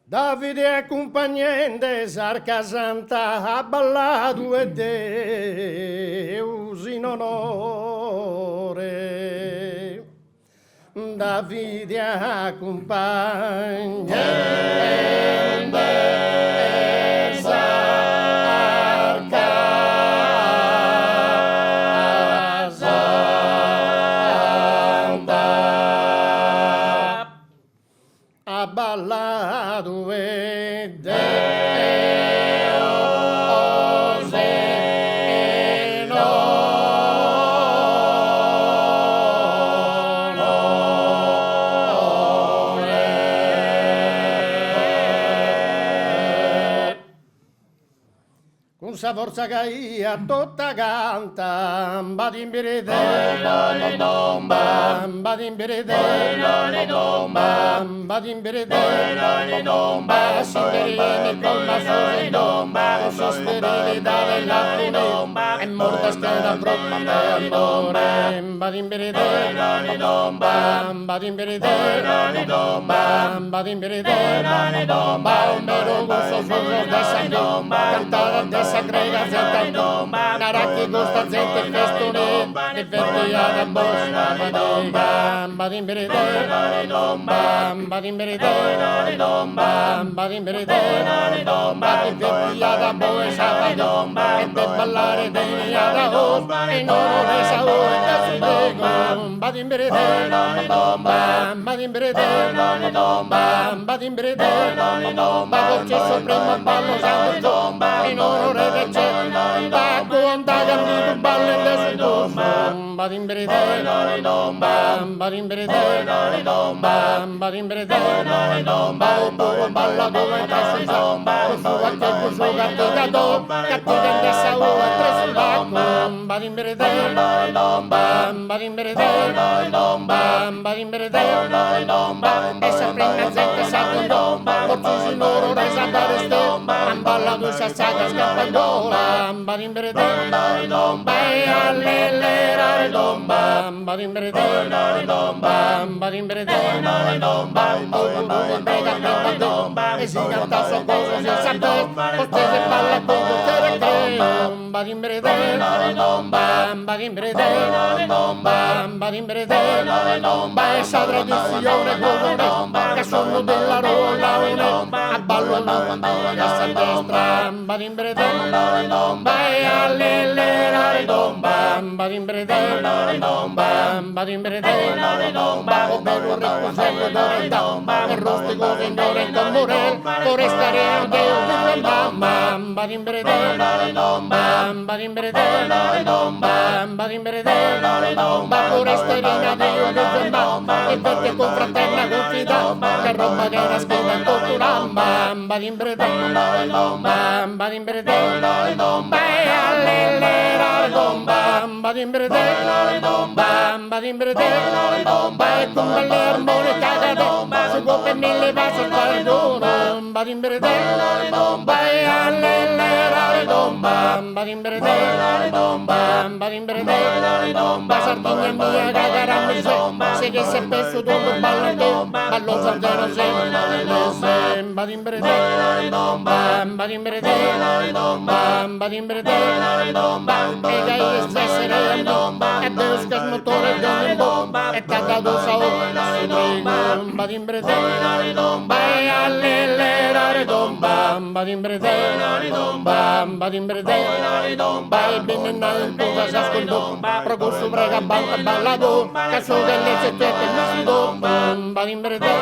Davide accompagnente Sarca Santa ha ballato e Deus in onore. Davide accompagnente Sarca Santa ha ballato e Deus in onore. Con sa forza che ia tutta canta, badimbirite, badimbirite, badimbirite, siderini con la sua sosterilità dell'attimo, è morta scheda troppa per amore, badimbirite, badimbirite, badimbirite, bombero gusto solo dessa cantare dessa congregazione, naraki gusta gente festone, e verdia da bosca, badimbirite, badimbirite, badimbirite, verdia da bosca, e de ballare dei da os, e non ne sa o e prego, badimbirite, badimbirite, badimbirite, voce suprema ballo santo, in onore del cielo, Paco andaga mi ballo in desito, badimbirite, badimbirite, badimbirite, balla dove tasso, sua che sua gatto, cattiva in dessa o e preso l'acqua, badimbirite, badimbirite, badimbirite, e saprina gente santo, portusi loro resa bareste, balla dusa saga scappagola, badimbirite, vai all'elera domba, badimbirite, badimbirite, e si canta soccorso senza te, portese balla con tutte le badimbirite, badimbirite, badimbirite, essa tradizione comune, che sono della rolla a ballo a destra, badimbirite, vai all'elera domba, badimbirite, badimbirite, ovvero un riposello d'oretà, il rustico signore con morel, forestare a Dio di mamma, badimbirite, badimbirite, badimbirite, foresterina Dio di mamma, e perché con fraterna confida, che roba che era scritta in torturamba, badimbirite, badimbirite, vai all'elera domba, badimbirite, badimbirite, vai con le armonica su poche mille vasi al guardone, badimbirite, vai all'elera domba, badimbirite, badimbirite, va Sardegna mia cagarammi se che si è perso tutto ballo ballo sardeno se badimbirite, badimbirite, badimbirite, e che io stessere e Deus che smotore di ogni bomba, e tagado sa o badimbirite, vai all'elera domba, badimbirite, badimbirite, vai bene in tutta sa scondo, procusso prega balla ballado, che so che le secchiette mi si domba, badimbirite,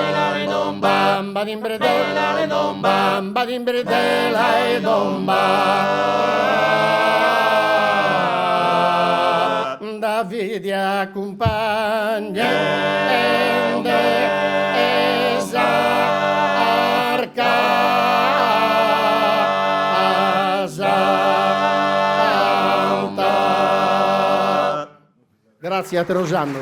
badimbirite, badimbirite, la domba. Davide accompagna Sarca Santa. Grazie a Trogiano.